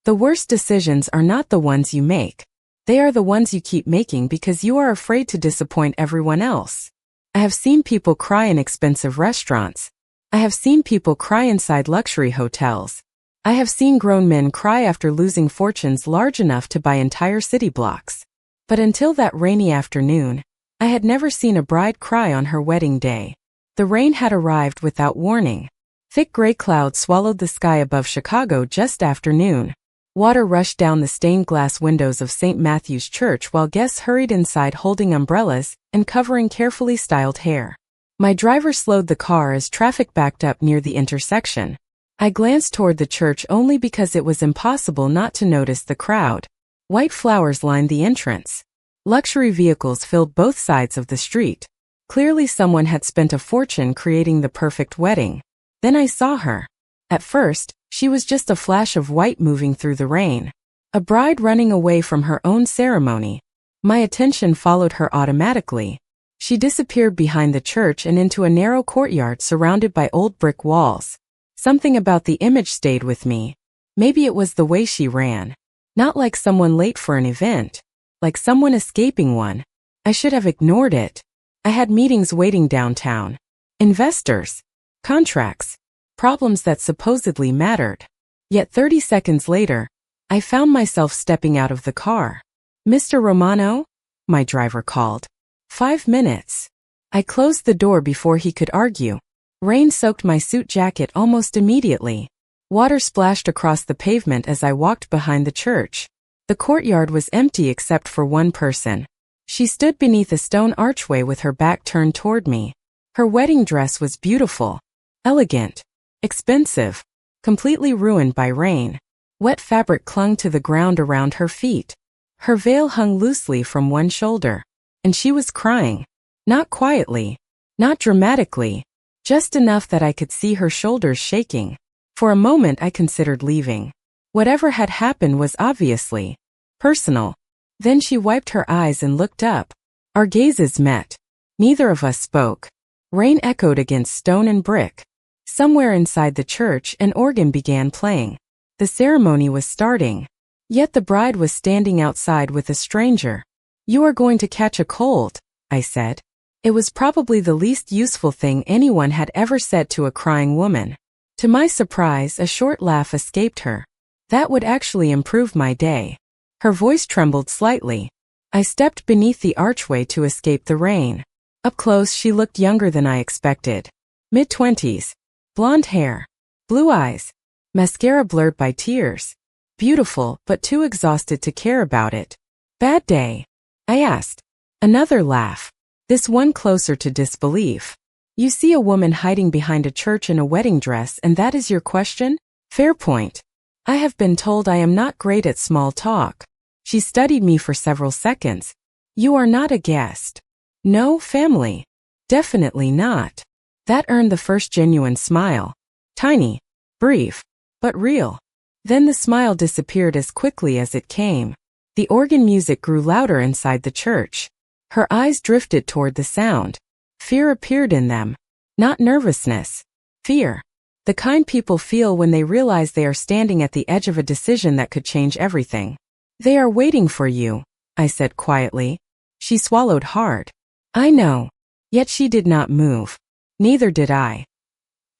The worst decisions are not the ones you make. They are the ones you keep making because you are afraid to disappoint everyone else. I have seen people cry in expensive restaurants. I have seen people cry inside luxury hotels. I have seen grown men cry after losing fortunes large enough to buy entire city blocks. But until that rainy afternoon, I had never seen a bride cry on her wedding day. The rain had arrived without warning. Thick gray clouds swallowed the sky above Chicago just after noon. Water rushed down the stained glass windows of St. Matthew's Church while guests hurried inside holding umbrellas and covering carefully styled hair. My driver slowed the car as traffic backed up near the intersection. I glanced toward the church only because it was impossible not to notice the crowd. White flowers lined the entrance. Luxury vehicles filled both sides of the street. Clearly someone had spent a fortune creating the perfect wedding. Then I saw her. At first, she was just a flash of white moving through the rain. A bride running away from her own ceremony. My attention followed her automatically. She disappeared behind the church and into a narrow courtyard surrounded by old brick walls. Something about the image stayed with me. Maybe it was the way she ran. Not like someone late for an event. Like someone escaping one. I should have ignored it. I had meetings waiting downtown. Investors. Contracts. Problems that supposedly mattered. Yet 30 seconds later, I found myself stepping out of the car. "Mr. Romano?" my driver called. 5 minutes. I closed the door before he could argue. Rain soaked my suit jacket almost immediately. Water splashed across the pavement as I walked behind the church. The courtyard was empty except for one person. She stood beneath a stone archway with her back turned toward me. Her wedding dress was beautiful. Elegant. Expensive. Completely ruined by rain. Wet fabric clung to the ground around her feet. Her veil hung loosely from one shoulder. And she was crying. Not quietly. Not dramatically. Just enough that I could see her shoulders shaking. For a moment I considered leaving. Whatever had happened was obviously personal. Then she wiped her eyes and looked up. Our gazes met. Neither of us spoke. Rain echoed against stone and brick. Somewhere inside the church, an organ began playing. The ceremony was starting. Yet the bride was standing outside with a stranger. "You are going to catch a cold," I said. It was probably the least useful thing anyone had ever said to a crying woman. To my surprise, a short laugh escaped her. That would actually improve my day. Her voice trembled slightly. I stepped beneath the archway to escape the rain. Up close, she looked younger than I expected. Mid-20s. Blonde hair. Blue eyes. Mascara blurred by tears. Beautiful, but too exhausted to care about it. "Bad day?" I asked. Another laugh. This one closer to disbelief. "You see a woman hiding behind a church in a wedding dress and that is your question? Fair point. I have been told I am not great at small talk." She studied me for several seconds. "You are not a guest." "No, family." "Definitely not." That earned the first genuine smile. Tiny, brief, but real. Then the smile disappeared as quickly as it came. The organ music grew louder inside the church. Her eyes drifted toward the sound. Fear appeared in them. Not nervousness. Fear. The kind people feel when they realize they are standing at the edge of a decision that could change everything. "They are waiting for you," I said quietly. She swallowed hard. "I know." Yet she did not move. Neither did I.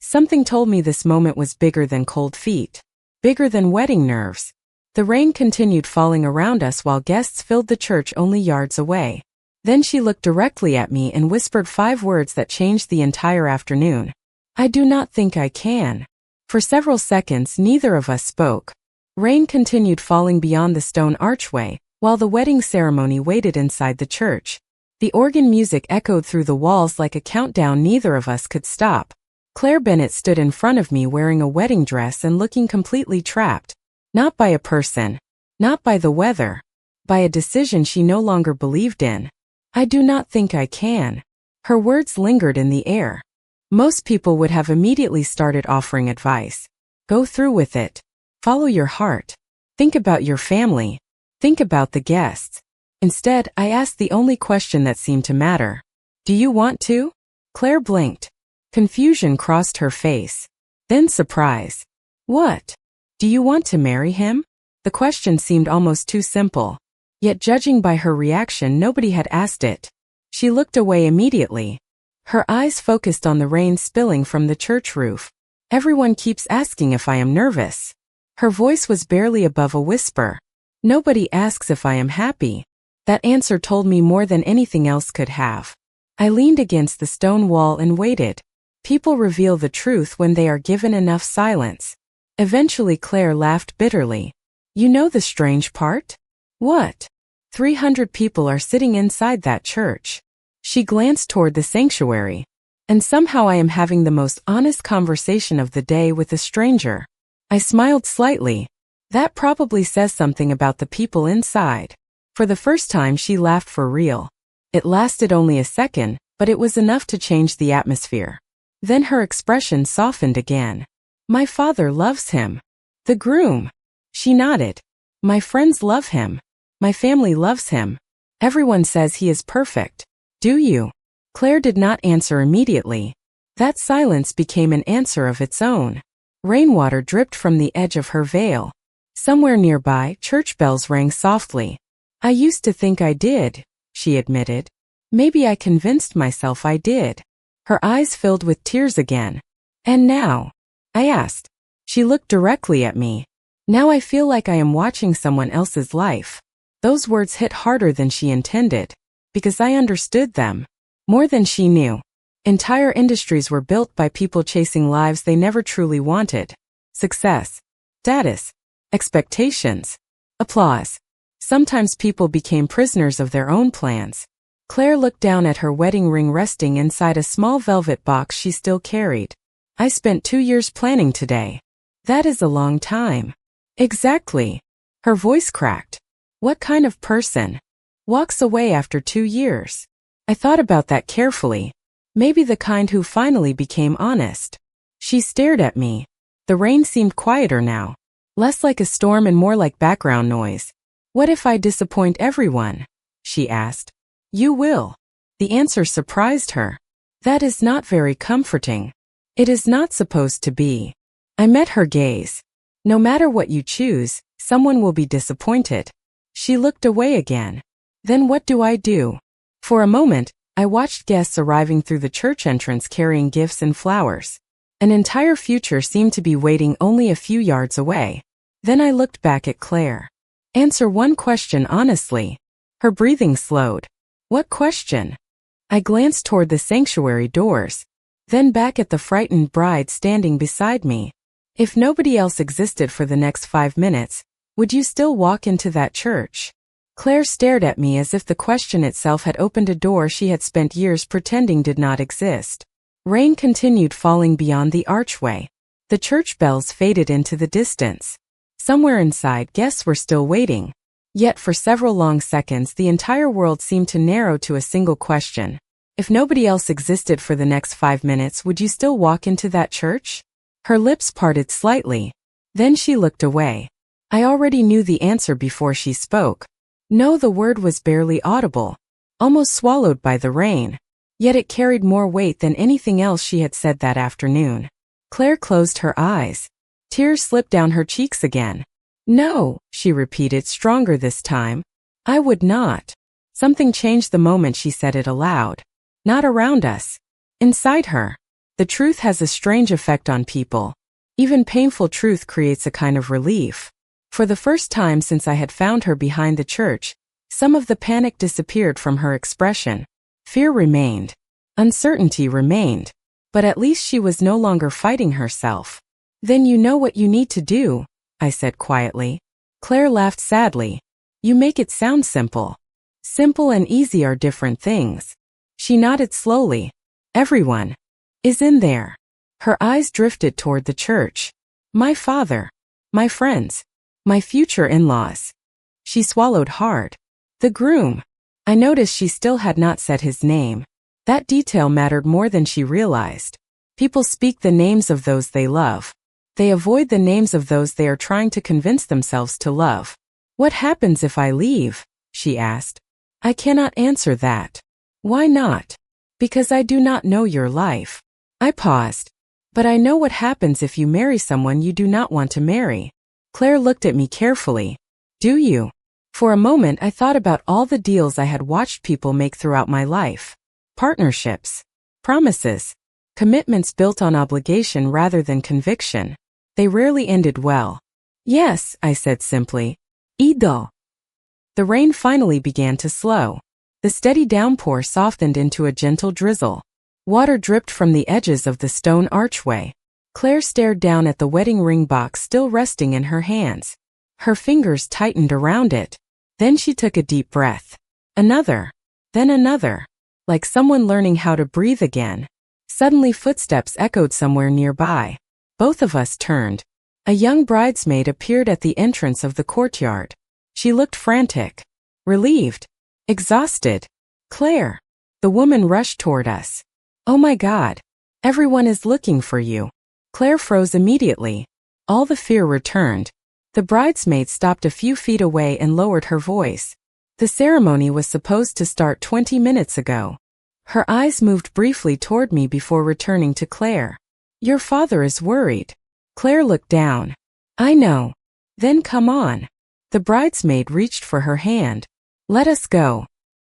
Something told me this moment was bigger than cold feet. Bigger than wedding nerves. The rain continued falling around us while guests filled the church only yards away. Then she looked directly at me and whispered 5 words that changed the entire afternoon. "I do not think I can." For several seconds neither of us spoke. Rain continued falling beyond the stone archway, while the wedding ceremony waited inside the church. The organ music echoed through the walls like a countdown neither of us could stop. Claire Bennett stood in front of me wearing a wedding dress and looking completely trapped. Not by a person. Not by the weather. By a decision she no longer believed in. "I do not think I can." Her words lingered in the air. Most people would have immediately started offering advice. Go through with it. Follow your heart. Think about your family. Think about the guests. Instead, I asked the only question that seemed to matter. "Do you want to?" Claire blinked. Confusion crossed her face. Then surprise. "What? Do you want to marry him?" The question seemed almost too simple. Yet judging by her reaction, nobody had asked it. She looked away immediately. Her eyes focused on the rain spilling from the church roof. Everyone keeps asking if I am nervous. Her voice was barely above a whisper. Nobody asks if I am happy. That answer told me more than anything else could have. I leaned against the stone wall and waited. People reveal the truth when they are given enough silence. Eventually Claire laughed bitterly. You know the strange part? What? 300 people are sitting inside that church. She glanced toward the sanctuary. And somehow I am having the most honest conversation of the day with a stranger. I smiled slightly. That probably says something about the people inside. For the first time she laughed for real. It lasted only a second, but it was enough to change the atmosphere. Then her expression softened again. My father loves him. The groom. She nodded. My friends love him. My family loves him. Everyone says he is perfect. Do you? Claire did not answer immediately. That silence became an answer of its own. Rainwater dripped from the edge of her veil. Somewhere nearby, church bells rang softly. I used to think I did, she admitted. Maybe I convinced myself I did. Her eyes filled with tears again. And now? I asked. She looked directly at me. Now I feel like I am watching someone else's life. Those words hit harder than she intended. Because I understood them. More than she knew. Entire industries were built by people chasing lives they never truly wanted. Success. Status. Expectations. Applause. Sometimes people became prisoners of their own plans. Claire looked down at her wedding ring resting inside a small velvet box she still carried. I spent 2 years planning today. That is a long time. Exactly. Her voice cracked. What kind of person walks away after 2 years? I thought about that carefully. Maybe the kind who finally became honest. She stared at me. The rain seemed quieter now. Less like a storm and more like background noise. What if I disappoint everyone? She asked. You will. The answer surprised her. That is not very comforting. It is not supposed to be. I met her gaze. No matter what you choose, someone will be disappointed. She looked away again. Then what do I do? For a moment, I watched guests arriving through the church entrance carrying gifts and flowers. An entire future seemed to be waiting only a few yards away. Then I looked back at Claire. Answer one question honestly. Her breathing slowed. What question? I glanced toward the sanctuary doors. Then back at the frightened bride standing beside me. If nobody else existed for the next 5 minutes, would you still walk into that church? Claire stared at me as if the question itself had opened a door she had spent years pretending did not exist. Rain continued falling beyond the archway. The church bells faded into the distance. Somewhere inside, guests were still waiting. Yet for several long seconds, the entire world seemed to narrow to a single question. If nobody else existed for the next 5 minutes, would you still walk into that church? Her lips parted slightly. Then she looked away. I already knew the answer before she spoke. No, the word was barely audible, almost swallowed by the rain. Yet it carried more weight than anything else she had said that afternoon. Claire closed her eyes. Tears slipped down her cheeks again. No, she repeated, stronger this time. I would not. Something changed the moment she said it aloud. Not around us. Inside her. The truth has a strange effect on people. Even painful truth creates a kind of relief. For the first time since I had found her behind the church, some of the panic disappeared from her expression. Fear remained. Uncertainty remained. But at least she was no longer fighting herself. Then you know what you need to do, I said quietly. Claire laughed sadly. You make it sound simple. Simple and easy are different things. She nodded slowly. Everyone is in there. Her eyes drifted toward the church. My father. My friends. My future in-laws. She swallowed hard. The groom. I noticed she still had not said his name. That detail mattered more than she realized. People speak the names of those they love. They avoid the names of those they are trying to convince themselves to love. What happens if I leave? She asked. I cannot answer that. Why not? Because I do not know your life. I paused. But I know what happens if you marry someone you do not want to marry. Claire looked at me carefully. Do you? For a moment I thought about all the deals I had watched people make throughout my life. Partnerships. Promises. Commitments built on obligation rather than conviction. They rarely ended well. Yes, I said simply. Ido. The rain finally began to slow. The steady downpour softened into a gentle drizzle. Water dripped from the edges of the stone archway. Claire stared down at the wedding ring box still resting in her hands. Her fingers tightened around it. Then she took a deep breath. Another. Then another. Like someone learning how to breathe again. Suddenly footsteps echoed somewhere nearby. Both of us turned. A young bridesmaid appeared at the entrance of the courtyard. She looked frantic. Relieved. Exhausted. Claire. The woman rushed toward us. Oh my God. Everyone is looking for you. Claire froze immediately. All the fear returned. The bridesmaid stopped a few feet away and lowered her voice. The ceremony was supposed to start 20 minutes ago. Her eyes moved briefly toward me before returning to Claire. Your father is worried. Claire looked down. I know. Then come on. The bridesmaid reached for her hand. Let us go.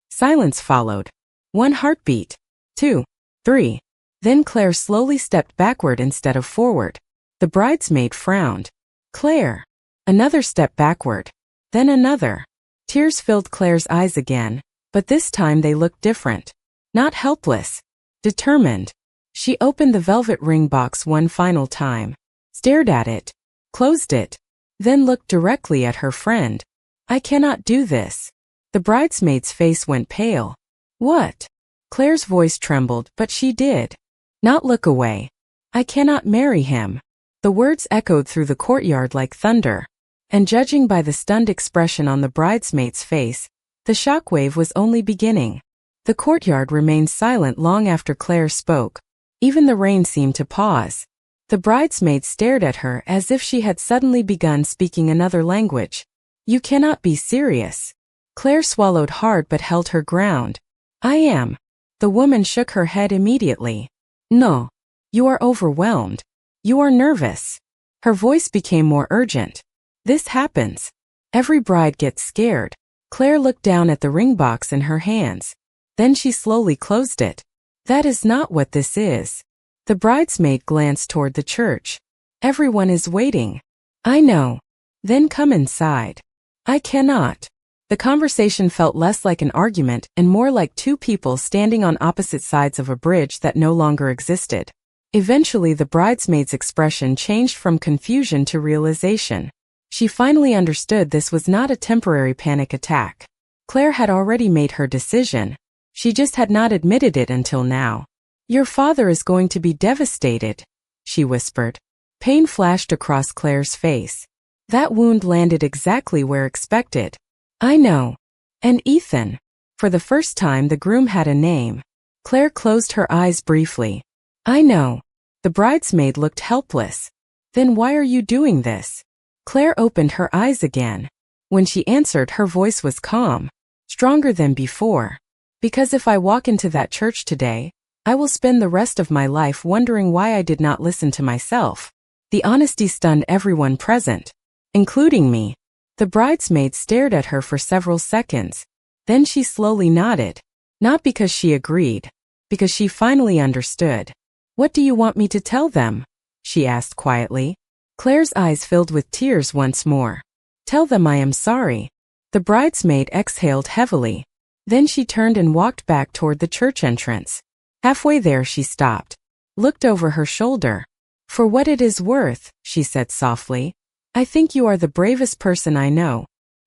Silence followed. 1 heartbeat. 2. 3. Then Claire slowly stepped backward instead of forward. The bridesmaid frowned. Claire. Another step backward. Then another. Tears filled Claire's eyes again, but this time they looked different. Not helpless. Determined. She opened the velvet ring box one final time. Stared at it. Closed it. Then looked directly at her friend. I cannot do this. The bridesmaid's face went pale. What? Claire's voice trembled, but she did. Not look away. I cannot marry him. The words echoed through the courtyard like thunder. And judging by the stunned expression on the bridesmaid's face, the shockwave was only beginning. The courtyard remained silent long after Claire spoke. Even the rain seemed to pause. The bridesmaid stared at her as if she had suddenly begun speaking another language. You cannot be serious. Claire swallowed hard but held her ground. I am. The woman shook her head immediately. No. You are overwhelmed. You are nervous. Her voice became more urgent. This happens. Every bride gets scared. Claire looked down at the ring box in her hands. Then she slowly closed it. That is not what this is. The bridesmaid glanced toward the church. Everyone is waiting. I know. Then come inside. I cannot. The conversation felt less like an argument and more like two people standing on opposite sides of a bridge that no longer existed. Eventually the bridesmaid's expression changed from confusion to realization. She finally understood this was not a temporary panic attack. Claire had already made her decision. She just had not admitted it until now. Your father is going to be devastated, she whispered. Pain flashed across Claire's face. That wound landed exactly where expected. I know. And Ethan. For the first time the groom had a name. Claire closed her eyes briefly. I know. The bridesmaid looked helpless. Then why are you doing this? Claire opened her eyes again. When she answered, her voice was calm, stronger than before. Because if I walk into that church today, I will spend the rest of my life wondering why I did not listen to myself. The honesty stunned everyone present, including me. The bridesmaid stared at her for several seconds. Then she slowly nodded. Not because she agreed, because she finally understood. What do you want me to tell them? She asked quietly. Claire's eyes filled with tears once more. Tell them I am sorry. The bridesmaid exhaled heavily. Then she turned and walked back toward the church entrance. Halfway there she stopped, looked over her shoulder. For what it is worth, she said softly, I think you are the bravest person I know.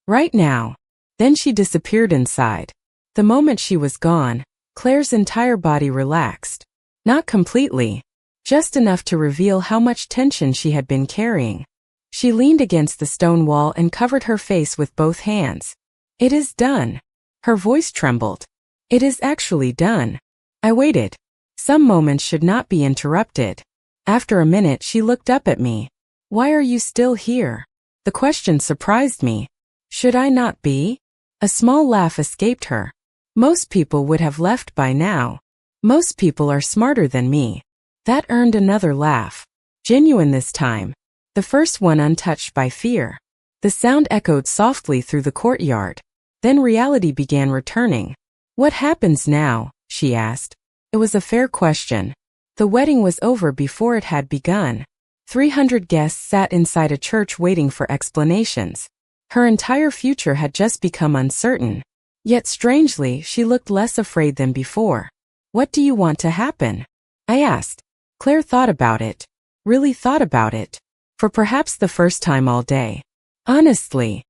Right now. Then she disappeared inside. The moment she was gone, Claire's entire body relaxed. Not completely. Just enough to reveal how much tension she had been carrying. She leaned against the stone wall and covered her face with both hands. It is done. Her voice trembled. It is actually done. I waited. Some moments should not be interrupted. After a minute she looked up at me. Why are you still here? The question surprised me. Should I not be? A small laugh escaped her. Most people would have left by now. Most people are smarter than me. That earned another laugh. Genuine this time. The first one untouched by fear. The sound echoed softly through the courtyard. Then reality began returning. "What happens now?" she asked. It was a fair question. The wedding was over before it had begun. 300 guests sat inside a church waiting for explanations. Her entire future had just become uncertain. Yet strangely, she looked less afraid than before. "What do you want to happen?" I asked. Claire thought about it. Really thought about it. For perhaps the first time all day. Honestly.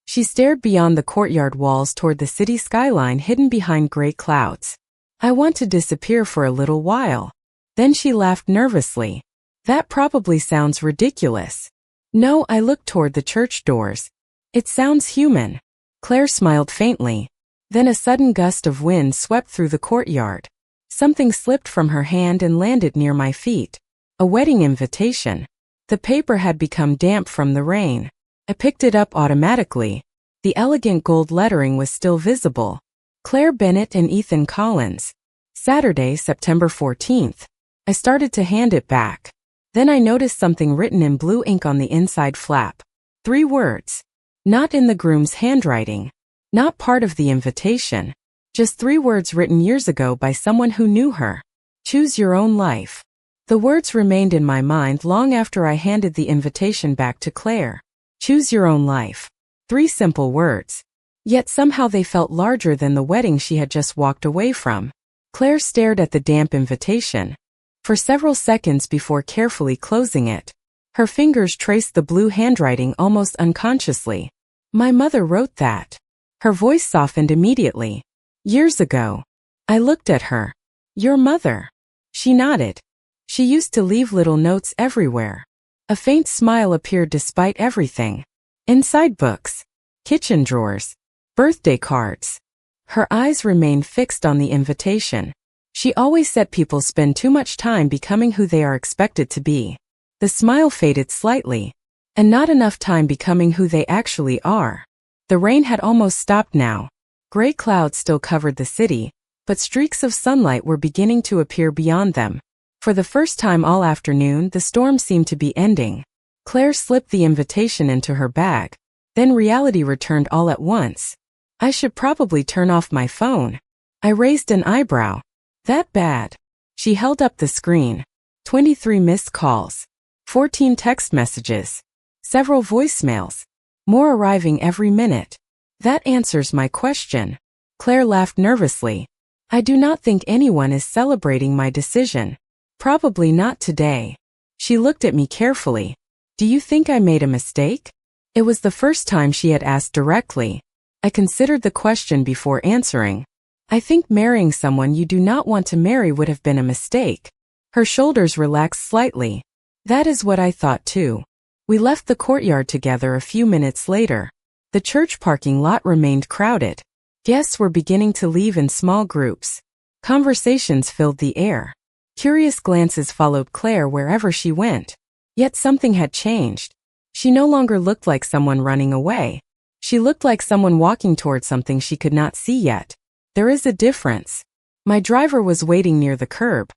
She stared beyond the courtyard walls toward the city skyline hidden behind gray clouds. "I want to disappear for a little while." Then she laughed nervously. "That probably sounds ridiculous." "No," I looked toward the church doors. "It sounds human." Claire smiled faintly. Then a sudden gust of wind swept through the courtyard. Something slipped from her hand and landed near my feet. A wedding invitation. The paper had become damp from the rain. I picked it up automatically. The elegant gold lettering was still visible. Claire Bennett and Ethan Collins. Saturday, September 14th. I started to hand it back. Then I noticed something written in blue ink on the inside flap. 3 words. Not in the groom's handwriting. Not part of the invitation. Just 3 words written years ago by someone who knew her. "Choose your own life." The words remained in my mind long after I handed the invitation back to Claire. Choose your own life. 3 simple words. Yet somehow they felt larger than the wedding she had just walked away from. Claire stared at the damp invitation for several seconds before carefully closing it. Her fingers traced the blue handwriting almost unconsciously. "My mother wrote that." Her voice softened immediately. "Years ago." I looked at her. "Your mother?" She nodded. "She used to leave little notes everywhere." A faint smile appeared despite everything. Inside books, kitchen drawers, birthday cards. Her eyes remained fixed on the invitation. She always said people spend too much time becoming who they are expected to be. The smile faded slightly, and not enough time becoming who they actually are. The rain had almost stopped now. Gray clouds still covered the city, but streaks of sunlight were beginning to appear beyond them. For the first time all afternoon, the storm seemed to be ending. Claire slipped the invitation into her bag. Then reality returned all at once. I should probably turn off my phone. I raised an eyebrow. That bad? She held up the screen. 23 missed calls. 14 text messages. Several voicemails. More arriving every minute. That answers my question. Claire laughed nervously. I do not think anyone is celebrating my decision. Probably not today. She looked at me carefully. Do you think I made a mistake? It was the first time she had asked directly. I considered the question before answering. I think marrying someone you do not want to marry would have been a mistake. Her shoulders relaxed slightly. That is what I thought too. We left the courtyard together a few minutes later. The church parking lot remained crowded. Guests were beginning to leave in small groups. Conversations filled the air. Curious glances followed Claire wherever she went. Yet something had changed. She no longer looked like someone running away. She looked like someone walking towards something she could not see yet. There is a difference. My driver was waiting near the curb.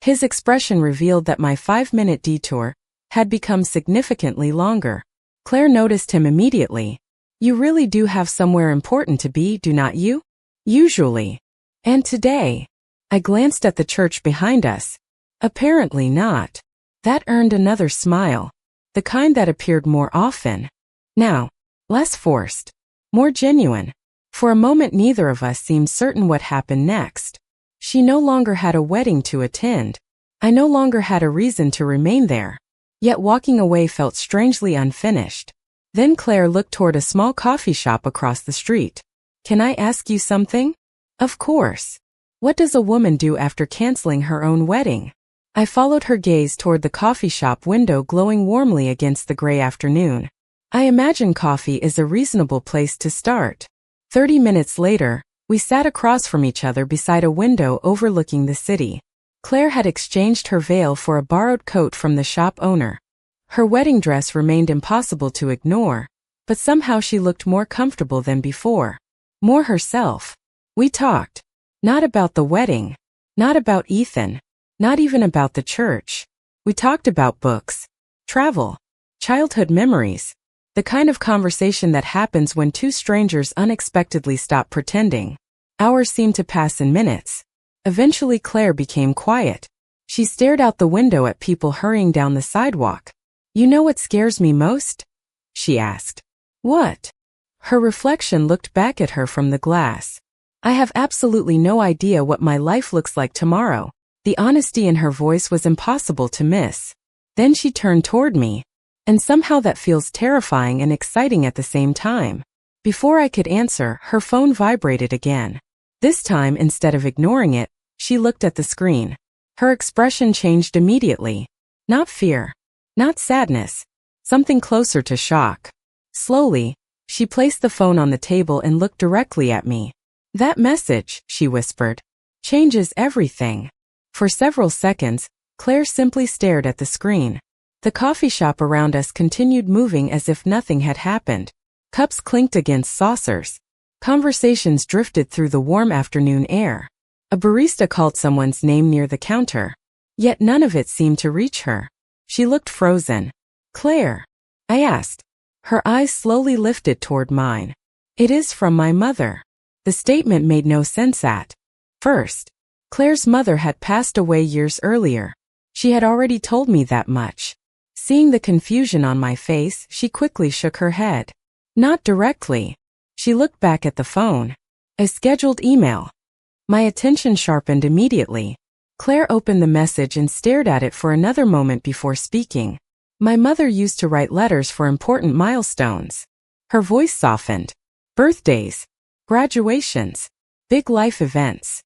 His expression revealed that my 5-minute detour had become significantly longer. Claire noticed him immediately. You really do have somewhere important to be, do not you? Usually. And today? I glanced at the church behind us. Apparently not. That earned another smile. The kind that appeared more often. Now, less forced. More genuine. For a moment neither of us seemed certain what happened next. She no longer had a wedding to attend. I no longer had a reason to remain there. Yet walking away felt strangely unfinished. Then Claire looked toward a small coffee shop across the street. Can I ask you something? Of course. What does a woman do after canceling her own wedding? I followed her gaze toward the coffee shop window glowing warmly against the gray afternoon. I imagine coffee is a reasonable place to start. 30 minutes later, we sat across from each other beside a window overlooking the city. Claire had exchanged her veil for a borrowed coat from the shop owner. Her wedding dress remained impossible to ignore, but somehow she looked more comfortable than before. More herself. We talked. Not about the wedding. Not about Ethan. Not even about the church. We talked about books, travel, childhood memories. The kind of conversation that happens when two strangers unexpectedly stop pretending. Hours seemed to pass in minutes. Eventually Claire became quiet. She stared out the window at people hurrying down the sidewalk. "You know what scares me most?" she asked. "What?" Her reflection looked back at her from the glass. "I have absolutely no idea what my life looks like tomorrow." The honesty in her voice was impossible to miss. Then she turned toward me. And somehow that feels terrifying and exciting at the same time. Before I could answer, her phone vibrated again. This time, instead of ignoring it, she looked at the screen. Her expression changed immediately. Not fear. Not sadness. Something closer to shock. Slowly, she placed the phone on the table and looked directly at me. "That message," she whispered, "changes everything." For several seconds, Claire simply stared at the screen. The coffee shop around us continued moving as if nothing had happened. Cups clinked against saucers. Conversations drifted through the warm afternoon air. A barista called someone's name near the counter. Yet none of it seemed to reach her. She looked frozen. "Claire?" I asked. Her eyes slowly lifted toward mine. "It is from my mother." The statement made no sense at first. Claire's mother had passed away years earlier. She had already told me that much. Seeing the confusion on my face, she quickly shook her head. "Not directly." She looked back at the phone. "A scheduled email." My attention sharpened immediately. Claire opened the message and stared at it for another moment before speaking. "My mother used to write letters for important milestones." Her voice softened. "Birthdays, graduations, big life events."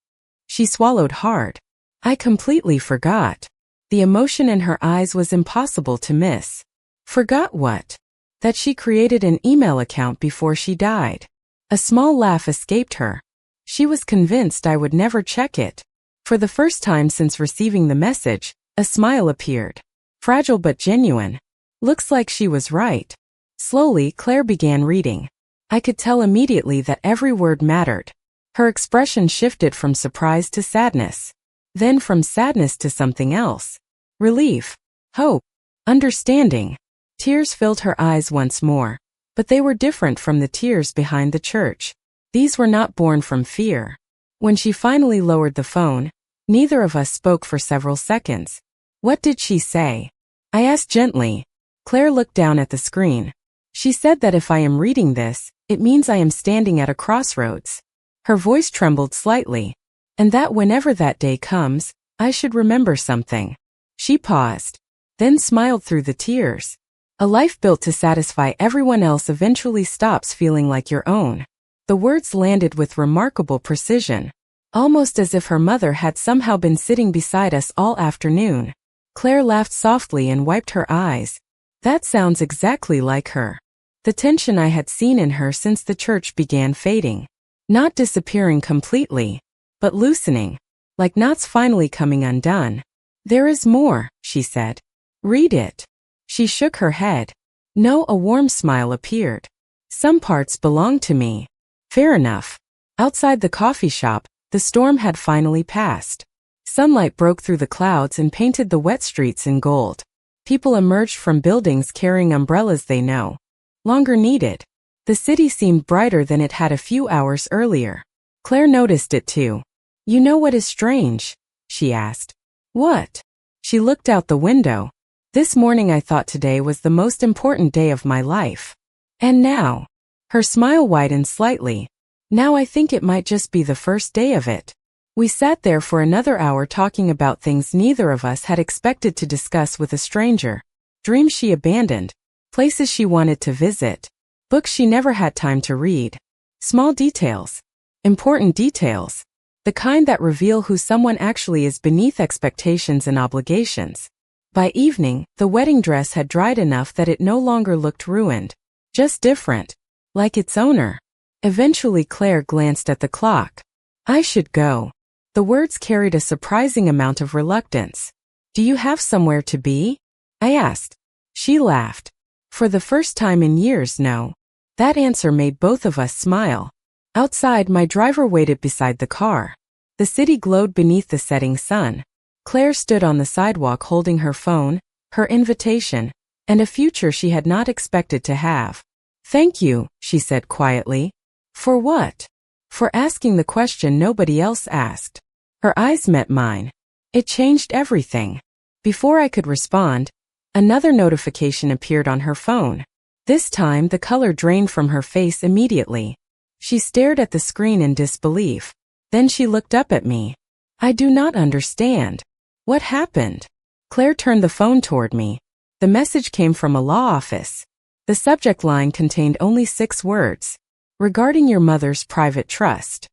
She swallowed hard. "I completely forgot." The emotion in her eyes was impossible to miss. "Forgot what?" "That she created an email account before she died." A small laugh escaped her. She was convinced I would never check it. For the first time since receiving the message, a smile appeared. Fragile but genuine. Looks like she was right. Slowly, Claire began reading. I could tell immediately that every word mattered. Her expression shifted from surprise to sadness. Then from sadness to something else. Relief, hope, understanding. Tears filled her eyes once more, but they were different from the tears behind the church. These were not born from fear. When she finally lowered the phone, neither of us spoke for several seconds. "What did she say?" I asked gently. Claire looked down at the screen. "She said that if I am reading this, it means I am standing at a crossroads." Her voice trembled slightly. "And that whenever that day comes, I should remember something." She paused, then smiled through the tears. "A life built to satisfy everyone else eventually stops feeling like your own." The words landed with remarkable precision, almost as if her mother had somehow been sitting beside us all afternoon. Claire laughed softly and wiped her eyes. "That sounds exactly like her." The tension I had seen in her since the church began fading. Not disappearing completely, but loosening, like knots finally coming undone. "There is more," she said. "Read it." She shook her head. No, a warm smile appeared. "Some parts belong to me." Fair enough. Outside the coffee shop, the storm had finally passed. Sunlight broke through the clouds and painted the wet streets in gold. People emerged from buildings carrying umbrellas they no longer needed. The city seemed brighter than it had a few hours earlier. Claire noticed it too. "You know what is strange?" she asked. "What?" She looked out the window. "This morning I thought today was the most important day of my life. And now?" Her smile widened slightly. "Now I think it might just be the first day of it." We sat there for another hour talking about things neither of us had expected to discuss with a stranger. Dreams she abandoned, places she wanted to visit, books she never had time to read. Small details, important details, the kind that reveal who someone actually is beneath expectations and obligations. By evening, the wedding dress had dried enough that it no longer looked ruined, just different, like its owner. Eventually Claire glanced at the clock. "I should go." The words carried a surprising amount of reluctance. "Do you have somewhere to be?" I asked. She laughed. "For the first time in years, no." That answer made both of us smile. Outside, my driver waited beside the car. The city glowed beneath the setting sun. Claire stood on the sidewalk holding her phone, her invitation, and a future she had not expected to have. "Thank you," she said quietly. "For what?" "For asking the question nobody else asked." Her eyes met mine. It changed everything. Before I could respond, another notification appeared on her phone. This time the color drained from her face immediately. She stared at the screen in disbelief. Then she looked up at me. "I do not understand. What happened?" Claire turned the phone toward me. The message came from a law office. The subject line contained only 6 words. "Regarding your mother's private trust."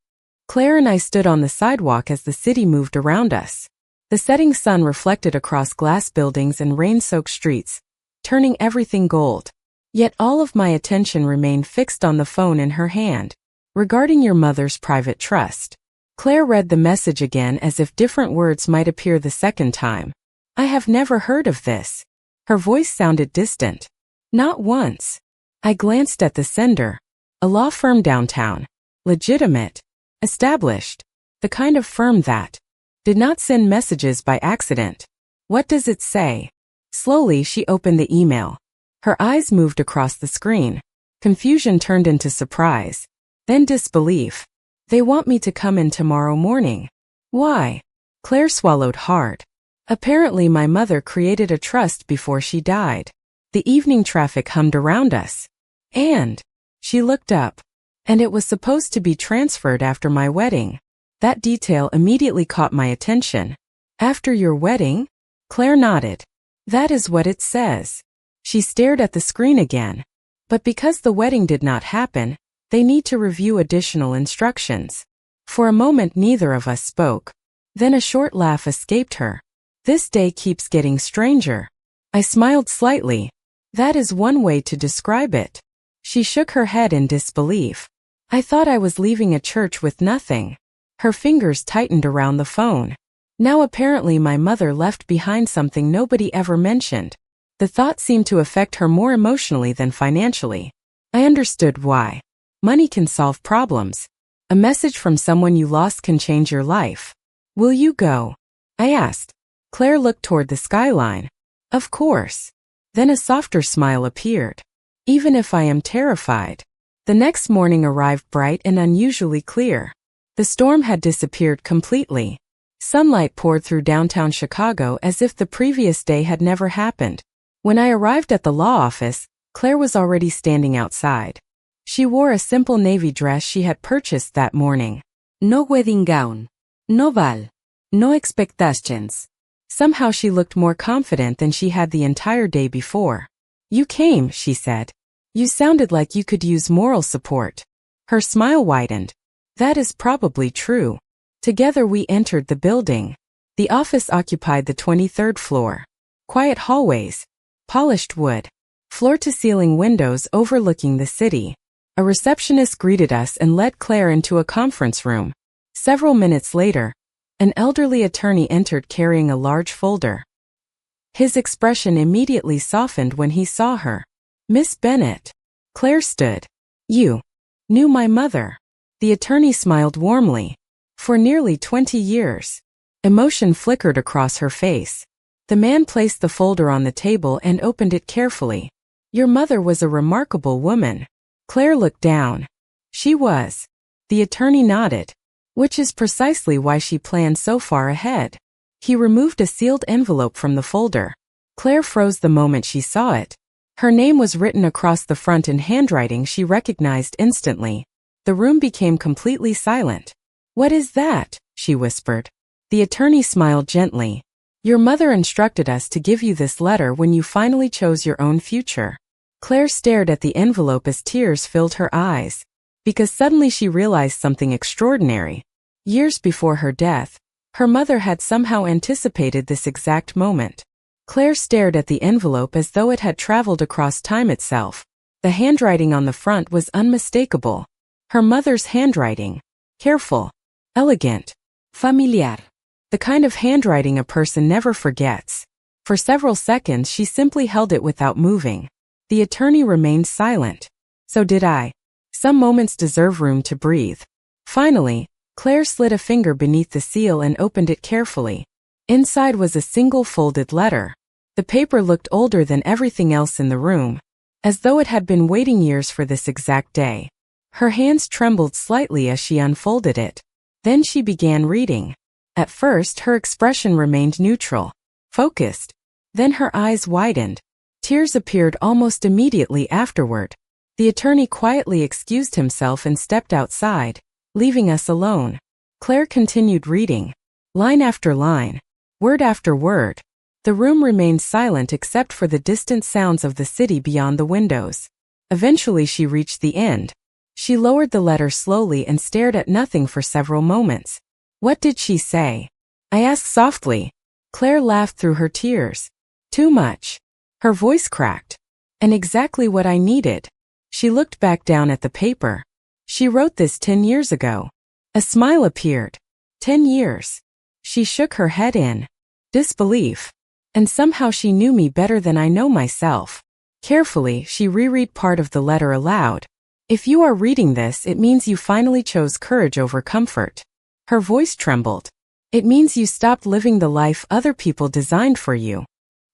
Claire and I stood on the sidewalk as the city moved around us. The setting sun reflected across glass buildings and rain-soaked streets, turning everything gold. Yet all of my attention remained fixed on the phone in her hand. "Regarding your mother's private trust." Claire read the message again as if different words might appear the second time. "I have never heard of this." Her voice sounded distant. "Not once." I glanced at the sender. A law firm downtown. Legitimate. Established. The kind of firm that did not send messages by accident. "What does it say?" Slowly she opened the email. Her eyes moved across the screen. Confusion turned into surprise. Then disbelief. "They want me to come in tomorrow morning." "Why?" Claire swallowed hard. "Apparently my mother created a trust before she died." The evening traffic hummed around us. "And," she looked up, "and it was supposed to be transferred after my wedding." That detail immediately caught my attention. "After your wedding?" Claire nodded. "That is what it says." She stared at the screen again. "But because the wedding did not happen, they need to review additional instructions." For a moment neither of us spoke. Then a short laugh escaped her. "This day keeps getting stranger." I smiled slightly. "That is one way to describe it." She shook her head in disbelief. "I thought I was leaving a church with nothing." Her fingers tightened around the phone. Now apparently my mother left behind something nobody ever mentioned. The thought seemed to affect her more emotionally than financially. I understood why. Money can solve problems. A message from someone you lost can change your life. "Will you go?" I asked. Claire looked toward the skyline. "Of course." Then a softer smile appeared. "Even if I am terrified." The next morning arrived bright and unusually clear. The storm had disappeared completely. Sunlight poured through downtown Chicago as if the previous day had never happened. When I arrived at the law office, Claire was already standing outside. She wore a simple navy dress she had purchased that morning. No wedding gown. No ball. No expectations. Somehow she looked more confident than she had the entire day before. "You came," she said. "You sounded like you could use moral support." Her smile widened. "That is probably true." Together we entered the building. The office occupied the 23rd floor. Quiet hallways. Polished wood. Floor-to-ceiling windows overlooking the city. A receptionist greeted us and led Claire into a conference room. Several minutes later, an elderly attorney entered carrying a large folder. His expression immediately softened when he saw her. "Miss Bennett." Claire stood. "You knew my mother." The attorney smiled warmly. "For nearly 20 years. Emotion flickered across her face. The man placed the folder on the table and opened it carefully. "Your mother was a remarkable woman." Claire looked down. "She was." The attorney nodded. "Which is precisely why she planned so far ahead." He removed a sealed envelope from the folder. Claire froze the moment she saw it. Her name was written across the front in handwriting she recognized instantly. The room became completely silent. "What is that?" she whispered. The attorney smiled gently. "Your mother instructed us to give you this letter when you finally chose your own future." Claire stared at the envelope as tears filled her eyes. Because suddenly she realized something extraordinary. Years before her death, her mother had somehow anticipated this exact moment. Claire stared at the envelope as though it had traveled across time itself. The handwriting on the front was unmistakable. Her mother's handwriting. Careful. Elegant. Familiar. The kind of handwriting a person never forgets. For several seconds she simply held it without moving. The attorney remained silent. So did I. Some moments deserve room to breathe. Finally, Claire slid a finger beneath the seal and opened it carefully. Inside was a single folded letter. The paper looked older than everything else in the room, as though it had been waiting years for this exact day. Her hands trembled slightly as she unfolded it. Then she began reading. At first, her expression remained neutral, focused. Then her eyes widened. Tears appeared almost immediately afterward. The attorney quietly excused himself and stepped outside, leaving us alone. Claire continued reading, line after line, word after word. The room remained silent except for the distant sounds of the city beyond the windows. Eventually she reached the end. She lowered the letter slowly and stared at nothing for several moments. What did she say? I asked softly. Claire laughed through her tears. Too much. Her voice cracked. And exactly what I needed. She looked back down at the paper. She wrote this 10 years ago. A smile appeared. 10 years. She shook her head in disbelief. And somehow she knew me better than I know myself. Carefully, she reread part of the letter aloud. If you are reading this, it means you finally chose courage over comfort. Her voice trembled. It means you stopped living the life other people designed for you.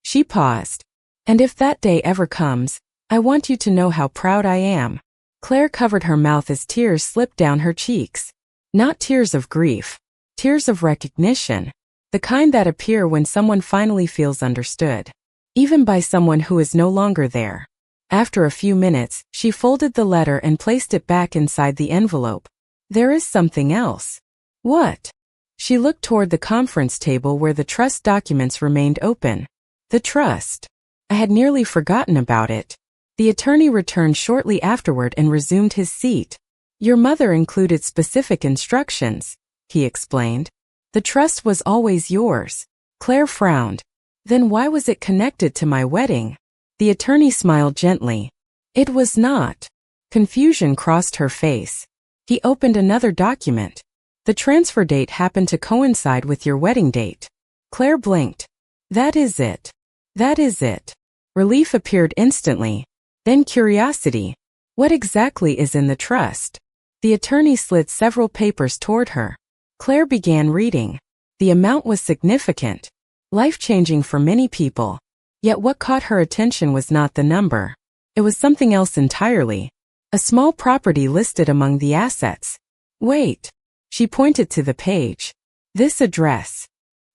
She paused. And if that day ever comes, I want you to know how proud I am. Claire covered her mouth as tears slipped down her cheeks. Not tears of grief. Tears of recognition. The kind that appear when someone finally feels understood. Even by someone who is no longer there. After a few minutes, she folded the letter and placed it back inside the envelope. There is something else. What? She looked toward the conference table where the trust documents remained open. The trust. I had nearly forgotten about it. The attorney returned shortly afterward and resumed his seat. Your mother included specific instructions, he explained. The trust was always yours. Claire frowned. Then why was it connected to my wedding? The attorney smiled gently. It was not. Confusion crossed her face. He opened another document. The transfer date happened to coincide with your wedding date. Claire blinked. That is it. That is it. Relief appeared instantly. Then curiosity. What exactly is in the trust? The attorney slid several papers toward her. Claire began reading. The amount was significant. Life-changing for many people. Yet what caught her attention was not the number. It was something else entirely. A small property listed among the assets. Wait. She pointed to the page. This address.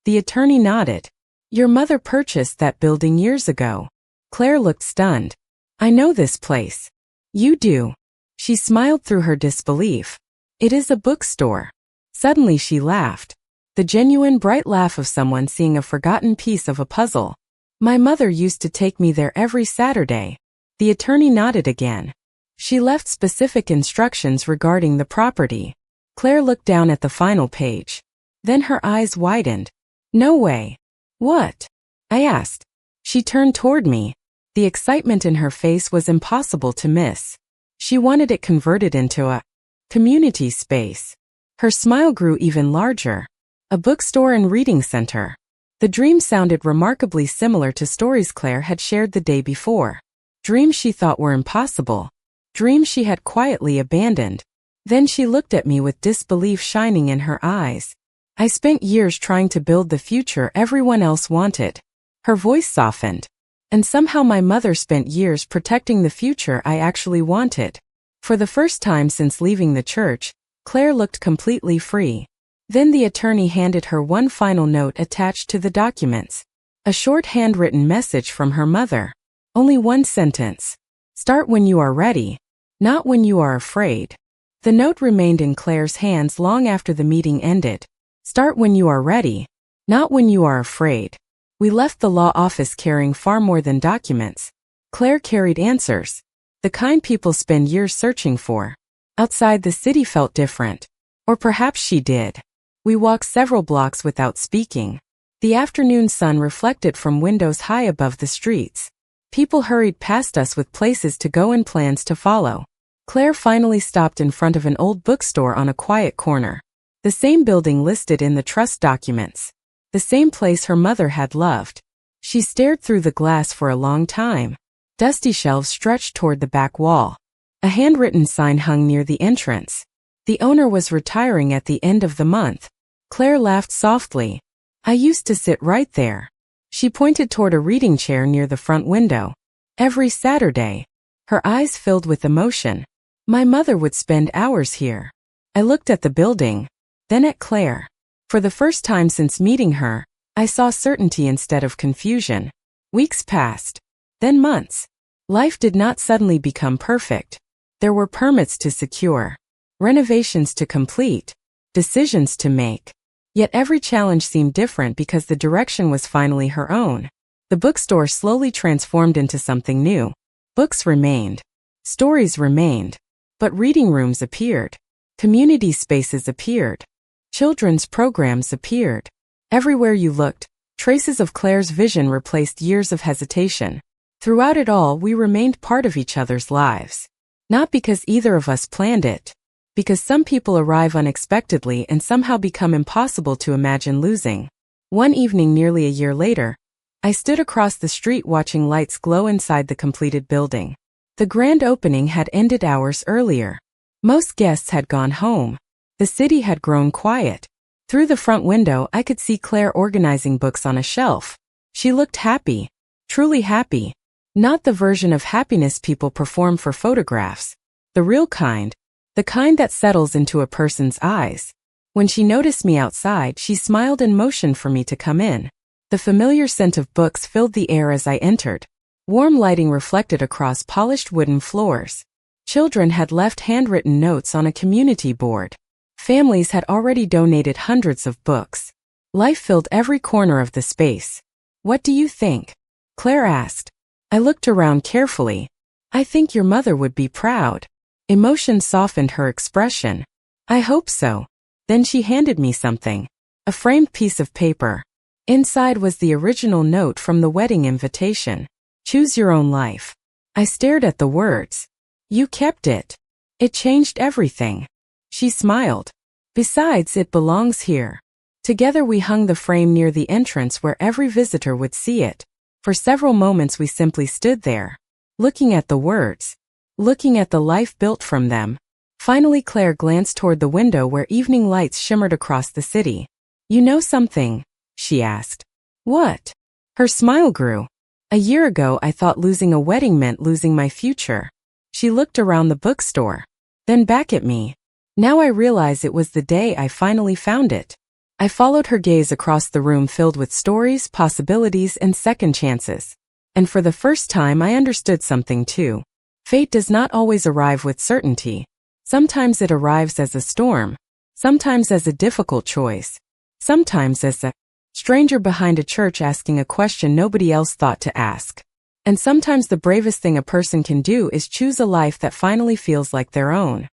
The attorney nodded. Your mother purchased that building years ago. Claire looked stunned. I know this place. You do. She smiled through her disbelief. It is a bookstore. Suddenly she laughed. The genuine bright laugh of someone seeing a forgotten piece of a puzzle. My mother used to take me there every Saturday. The attorney nodded again. She left specific instructions regarding the property. Claire looked down at the final page. Then her eyes widened. No way. What? I asked. She turned toward me. The excitement in her face was impossible to miss. She wanted it converted into a community space. Her smile grew even larger. A bookstore and reading center. The dream sounded remarkably similar to stories Claire had shared the day before. Dreams she thought were impossible. Dreams she had quietly abandoned. Then she looked at me with disbelief shining in her eyes. I spent years trying to build the future everyone else wanted. Her voice softened. And somehow my mother spent years protecting the future I actually wanted. For the first time since leaving the church, Claire looked completely free. Then the attorney handed her one final note attached to the documents. A short handwritten message from her mother. Only one sentence. Start when you are ready, not when you are afraid. The note remained in Claire's hands long after the meeting ended. Start when you are ready, not when you are afraid. We left the law office carrying far more than documents. Claire carried answers. The kind people spend years searching for. Outside the city felt different. Or perhaps she did. We walked several blocks without speaking. The afternoon sun reflected from windows high above the streets. People hurried past us with places to go and plans to follow. Claire finally stopped in front of an old bookstore on a quiet corner. The same building listed in the trust documents. The same place her mother had loved. She stared through the glass for a long time. Dusty shelves stretched toward the back wall. A handwritten sign hung near the entrance. The owner was retiring at the end of the month. Claire laughed softly. I used to sit right there. She pointed toward a reading chair near the front window. Every Saturday. Her eyes filled with emotion. My mother would spend hours here. I looked at the building, then at Claire. For the first time since meeting her, I saw certainty instead of confusion. Weeks passed, then months. Life did not suddenly become perfect. There were permits to secure, renovations to complete, decisions to make. Yet every challenge seemed different because the direction was finally her own. The bookstore slowly transformed into something new. Books remained. Stories remained. But reading rooms appeared. Community spaces appeared. Children's programs appeared. Everywhere you looked, traces of Claire's vision replaced years of hesitation. Throughout it all, we remained part of each other's lives. Not because either of us planned it. Because some people arrive unexpectedly and somehow become impossible to imagine losing. One evening nearly a year later, I stood across the street watching lights glow inside the completed building. The grand opening had ended hours earlier. Most guests had gone home. The city had grown quiet. Through the front window, I could see Claire organizing books on a shelf. She looked happy. Truly happy. Not the version of happiness people perform for photographs. The real kind. The kind that settles into a person's eyes. When she noticed me outside, she smiled and motioned for me to come in. The familiar scent of books filled the air as I entered. Warm lighting reflected across polished wooden floors. Children had left handwritten notes on a community board. Families had already donated hundreds of books. Life filled every corner of the space. What do you think? Claire asked. I looked around carefully. I think your mother would be proud. Emotion softened her expression. I hope so. Then she handed me something. A framed piece of paper. Inside was the original note from the wedding invitation. Choose your own life. I stared at the words. You kept it. It changed everything. She smiled. Besides, it belongs here. Together we hung the frame near the entrance where every visitor would see it. For several moments we simply stood there, looking at the words, looking at the life built from them. Finally Claire glanced toward the window where evening lights shimmered across the city. You know something? She asked. What? Her smile grew. A year ago I thought losing a wedding meant losing my future. She looked around the bookstore, then back at me. Now I realize it was the day I finally found it. I followed her gaze across the room filled with stories, possibilities, and second chances. And for the first time I understood something too. Fate does not always arrive with certainty. Sometimes it arrives as a storm. Sometimes as a difficult choice. Sometimes as a stranger behind a church asking a question nobody else thought to ask. And sometimes the bravest thing a person can do is choose a life that finally feels like their own.